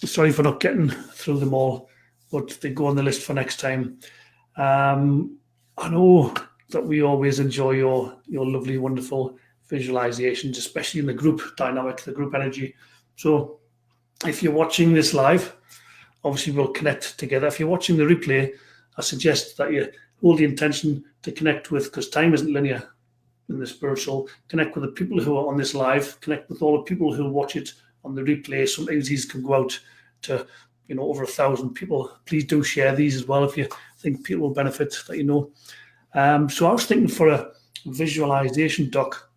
Sorry for not getting through them all, but they go on the list for next time. I know that we always enjoy your lovely, wonderful visualizations, especially in the group dynamic, the group energy. So if you're watching this live, obviously we'll connect together. If you're watching the replay, I suggest that you hold the intention to connect with, because time isn't linear in the spiritual, connect with the people who are on this live, connect with all the people who watch it on the replay. Sometimes these can go out to over 1,000 people. Please do share these as well if you think people will benefit, that So I was thinking for a visualization doc.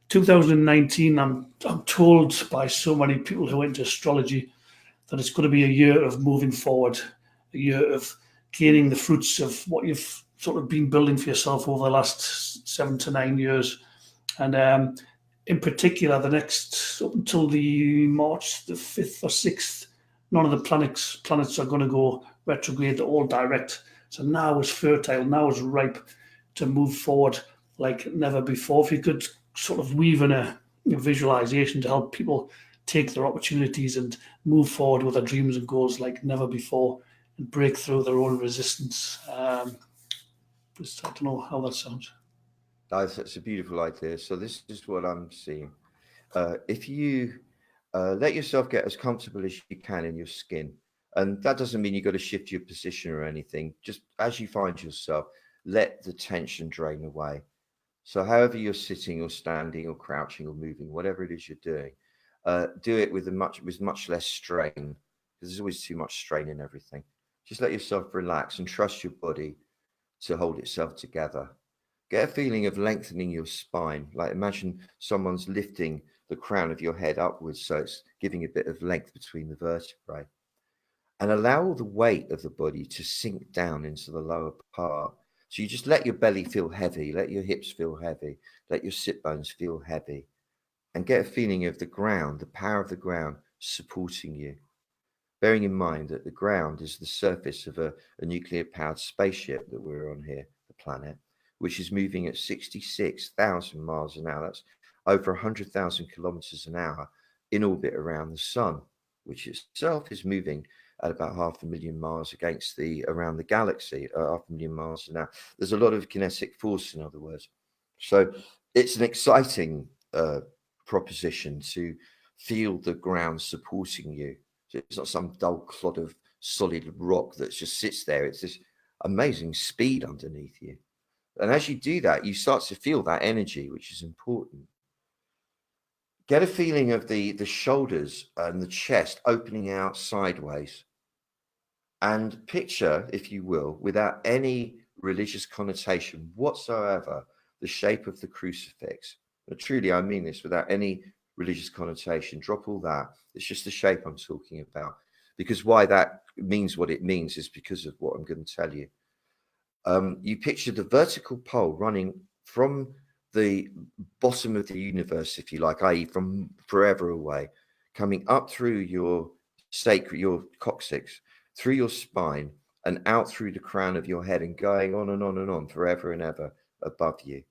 2019, I'm told by so many people who are into astrology that it's going to be a year of moving forward, a year of gaining the fruits of what you've sort of been building for yourself over the last 7 to 9 years. And in particular, the next, up until the March the 5th or 6th, none of the planets are going to go retrograde. They're all direct. So now is fertile, now is ripe to move forward like never before. If you could sort of weave in a visualization to help people take their opportunities and move forward with their dreams and goals like never before, and break through their own resistance. Just, I don't know how that sounds. That's a beautiful idea. So this is what I'm seeing. If you let yourself get as comfortable as you can in your skin, and that doesn't mean you've got to shift your position or anything. Just as you find yourself, let the tension drain away. So however you're sitting or standing or crouching or moving, whatever it is you're doing, do it with much less strain, because there's always too much strain in everything. Just let yourself relax and trust your body to hold itself together. Get a feeling of lengthening your spine. Like imagine someone's lifting the crown of your head upwards, so it's giving a bit of length between the vertebrae. And allow all the weight of the body to sink down into the lower part. So you just let your belly feel heavy, let your hips feel heavy, let your sit bones feel heavy, and get a feeling of the ground, the power of the ground supporting you. Bearing in mind that the ground is the surface of a nuclear-powered spaceship that we're on here, the planet, which is moving at 66,000 miles an hour. That's over 100,000 kilometers an hour in orbit around the sun, which itself is moving at about 500,000 miles around the galaxy, 500,000 miles an hour. There's a lot of kinetic force, in other words. So it's an exciting proposition to feel the ground supporting you. So it's not some dull clod of solid rock that just sits there. It's this amazing speed underneath you. And as you do that, you start to feel that energy, which is important. Get a feeling of the shoulders and the chest opening out sideways. And picture, if you will, without any religious connotation whatsoever, the shape of the crucifix. But truly, I mean this without any religious connotation. Drop all that. It's just the shape I'm talking about. Because why that means what it means is because of what I'm going to tell you. You picture the vertical pole running from the bottom of the universe, if you like, i.e. from forever away, coming up through your coccyx, through your spine, and out through the crown of your head, and going on and on and on forever and ever above you.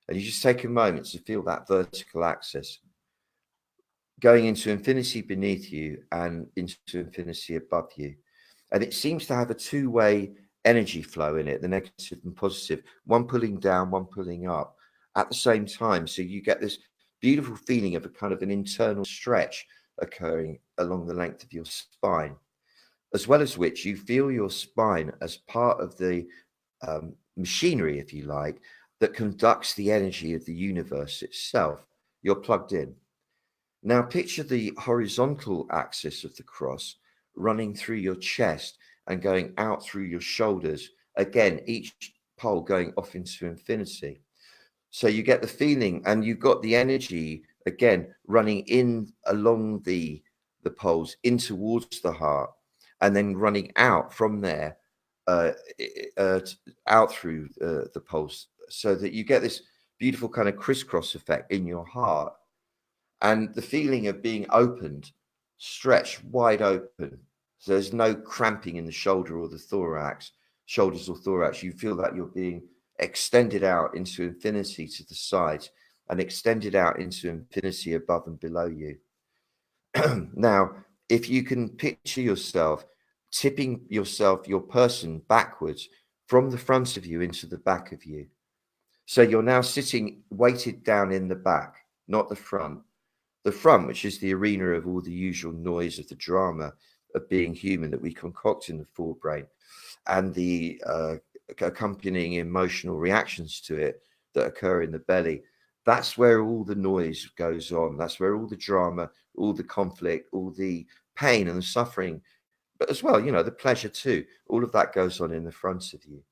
And you just take a moment to feel that vertical axis going into infinity beneath you and into infinity above you. And it seems to have a two-way energy flow in it, the negative and positive, one pulling down, one pulling up at the same time. So you get this beautiful feeling of a kind of an internal stretch occurring along the length of your spine, as well as which you feel your spine as part of the machinery, if you like, that conducts the energy of the universe itself. You're plugged in. Now picture the horizontal axis of the cross running through your chest and going out through your shoulders. Again, each pole going off into infinity. So you get the feeling, and you've got the energy again running in along the poles in towards the heart, and then running out from there, uh, out through the poles, so that you get this beautiful kind of crisscross effect in your heart, and the feeling of being opened, stretched wide open. So there's no cramping in the shoulder or the thorax, shoulders or thorax. You feel that you're being extended out into infinity to the sides and extended out into infinity above and below you. Now, if you can picture yourself tipping yourself, your person, backwards from the front of you into the back of you. So you're now sitting weighted down in the back, not the front. The front, which is the arena of all the usual noise of the drama of being human that we concoct in the forebrain, and the accompanying emotional reactions to it that occur in the belly. That's where all the noise goes on. That's where all the drama, all the conflict, all the pain and the suffering, but as well, you know, the pleasure too. All of that goes on in the front of you.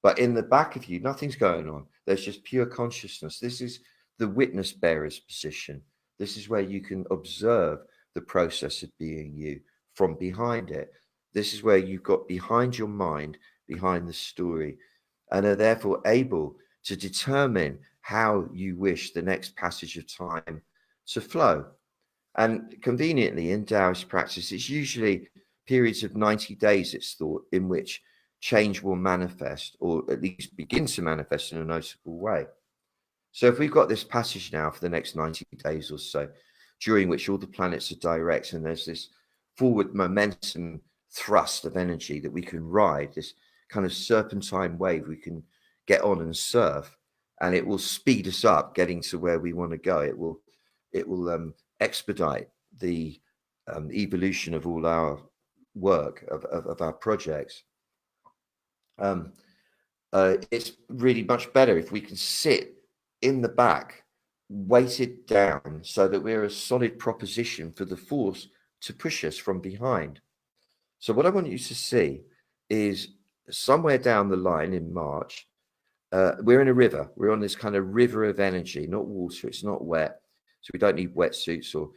But in the back of you, nothing's going on. There's just pure consciousness. This is the witness bearer's position. This is where you can observe the process of being you from behind it. This is where you've got behind your mind, behind the story, and are therefore able to determine how you wish the next passage of time to flow. And conveniently, in Taoist practice, it's usually periods of 90 days, it's thought, in which change will manifest, or at least begin to manifest in a noticeable way. So if we've got this passage now for the next 90 days or so, during which all the planets are direct and there's this forward momentum thrust of energy that we can ride, this kind of serpentine wave we can get on and surf, and it will speed us up getting to where we want to go. It will expedite the evolution of all our work, of our projects. It's really much better if we can sit in the back, weighted down, so that we're a solid proposition for the force to push us from behind. So what I want you to see is somewhere down the line in March, we're in a river. We're on this kind of river of energy, not water. It's not wet. So we don't need wetsuits or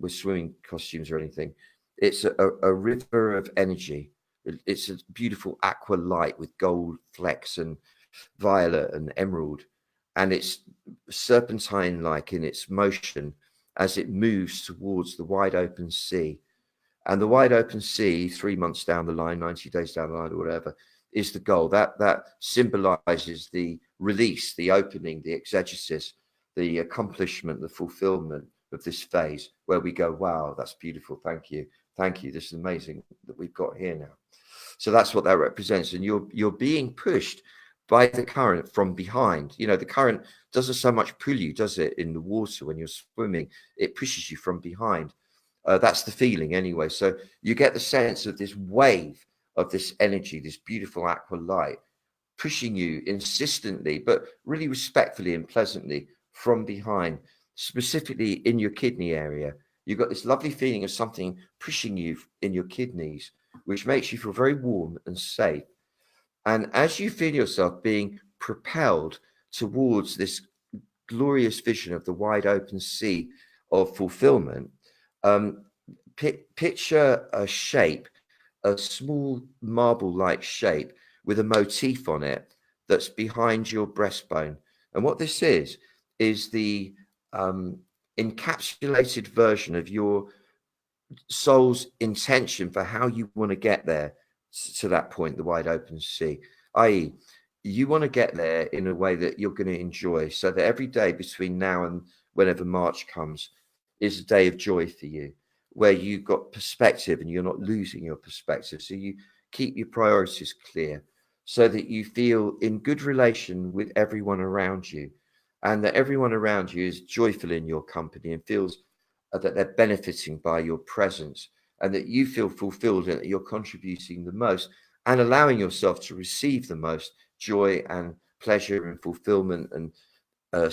with swimming costumes or anything. It's a river of energy. It's a beautiful aqua light with gold flecks and violet and emerald. And it's serpentine-like in its motion as it moves towards the wide open sea. And the wide open sea, 3 months down the line, 90 days down the line, or whatever, is the goal. That symbolizes the release, the opening, the exegesis, the accomplishment, the fulfillment of this phase where we go, wow, that's beautiful. Thank you. Thank you. This is amazing that we've got here now. So that's what that represents. And you're being pushed by the current from behind. You know, the current doesn't so much pull you, does it, in the water when you're swimming? It pushes you from behind. That's the feeling anyway. So you get the sense of this wave of this energy, this beautiful aqua light, pushing you insistently, but really respectfully and pleasantly from behind, specifically in your kidney area. You've got this lovely feeling of something pushing you in your kidneys, which makes you feel very warm and safe. And as you feel yourself being propelled towards this glorious vision of the wide open sea of fulfillment, picture a shape, a small marble-like shape with a motif on it that's behind your breastbone. And what this is the encapsulated version of your soul's intention for how you want to get there to that point, the wide open sea, i.e., you want to get there in a way that you're going to enjoy, so that every day between now and whenever March comes is a day of joy for you, where you've got perspective and you're not losing your perspective. So you keep your priorities clear so that you feel in good relation with everyone around you, and that everyone around you is joyful in your company and feels that they're benefiting by your presence, and that you feel fulfilled and that you're contributing the most and allowing yourself to receive the most joy and pleasure and fulfillment and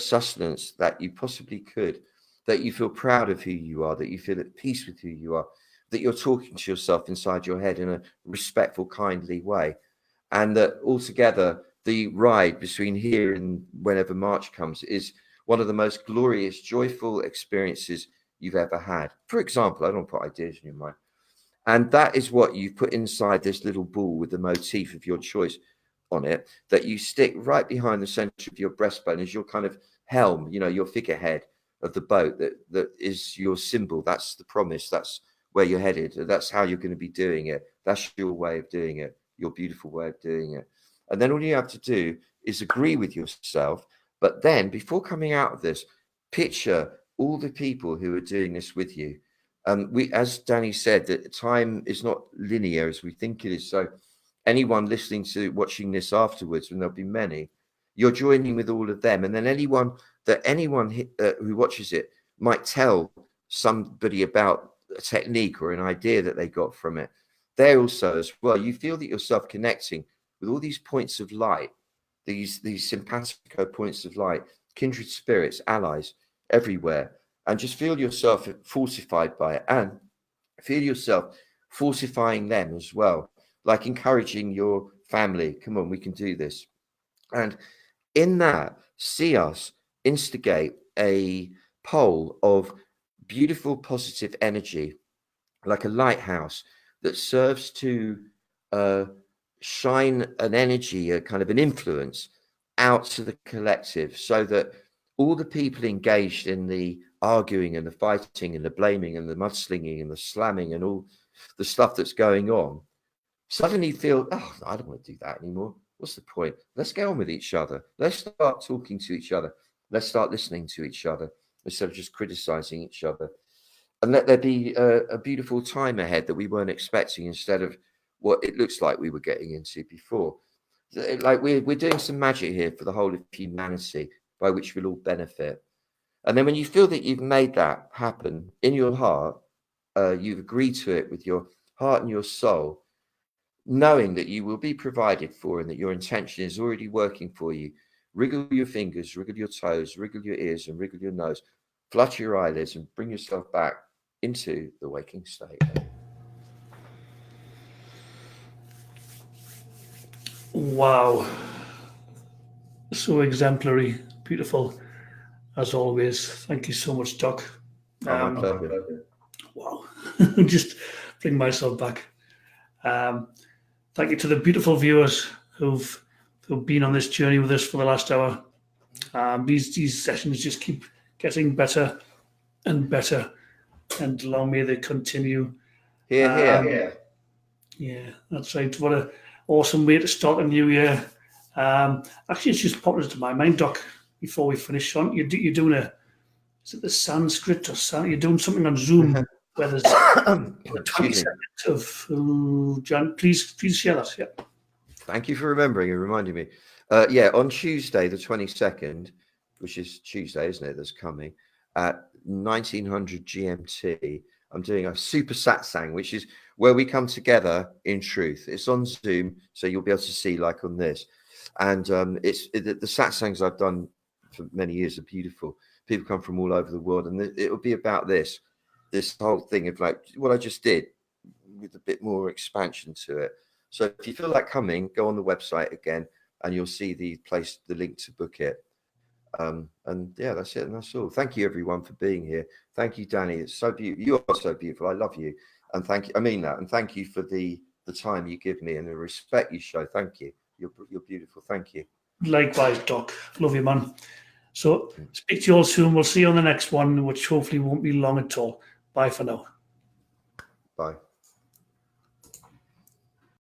sustenance that you possibly could, that you feel proud of who you are, that you feel at peace with who you are, that you're talking to yourself inside your head in a respectful, kindly way. And that altogether, the ride between here and whenever March comes is one of the most glorious, joyful experiences you've ever had. For example, I don't put ideas in your mind. And that is what you've put inside this little ball with the motif of your choice on it, that you stick right behind the center of your breastbone as your kind of helm, you know, your figurehead of the boat that is your symbol. That's the promise. That's where you're headed. That's how you're going to be doing it. That's your way of doing it, your beautiful way of doing it. And then all you have to do is agree with yourself. But then before coming out of this, picture all the people who are doing this with you. We, as Danny said, that time is not linear as we think it is. So anyone listening to watching this afterwards, and there'll be many, you're joining with all of them. And then anyone who watches it might tell somebody about a technique or an idea that they got from it. They also, as well, you feel that yourself connecting with all these points of light, these simpatico points of light, kindred spirits, allies everywhere, and just feel yourself fortified by it, and feel yourself fortifying them as well, like encouraging your family. Come on, we can do this. And in that, see us instigate a pole of beautiful, positive energy, like a lighthouse that serves to shine an energy, a kind of an influence out to the collective, so that all the people engaged in the arguing and the fighting and the blaming and the mudslinging and the slamming and all the stuff that's going on suddenly feel, oh, I don't want to do that anymore. What's the point? Let's get on with each other. Let's start talking to each other. Let's start listening to each other instead of just criticizing each other. And let there be a beautiful time ahead that we weren't expecting, instead of what it looks like we were getting into before. Like we're doing some magic here for the whole of humanity, by which we'll all benefit. And then when you feel that you've made that happen in your heart, you've agreed to it with your heart and your soul, knowing that you will be provided for and that your intention is already working for you. Wriggle your fingers, wriggle your toes, wriggle your ears and wriggle your nose, flutter your eyelids and bring yourself back into the waking state. Wow. So exemplary, beautiful, as always. Thank you so much, Doc. My pleasure. Wow. Just bring myself back. Thank you to the beautiful viewers who've been on this journey with us for the last hour. These sessions just keep getting better and better, and long may they continue. Here. Yeah, that's right. What an awesome way to start a new year. Actually, it's just popped into my mind, Doc. Before we finish on, you're doing is it the Sanskrit or you're doing something on Zoom where there's 22nd of Jan. Please share that. Yeah. Thank you for remembering and reminding me. On Tuesday, the 22nd, which is Tuesday, isn't it? That's coming at 1900 GMT. I'm doing a super satsang, which is where we come together in truth. It's on Zoom, so you'll be able to see like on this. And the satsangs I've done for many years are beautiful. People come from all over the world, and it'll be about this whole thing of like what I just did with a bit more expansion to it. So if you feel like coming, go on the website again, and you'll see the link to book it. And yeah, that's it, and that's all. Thank you everyone for being here. Thank you, Danny. It's so beautiful. You are so beautiful. I love you, and thank you. I mean that, and thank you for the time you give me and the respect you show. Thank you. You're beautiful. Thank you. Likewise, Doc. Love you, man. So speak to you all soon. We'll see you on the next one, which hopefully won't be long at all. Bye for now. Bye.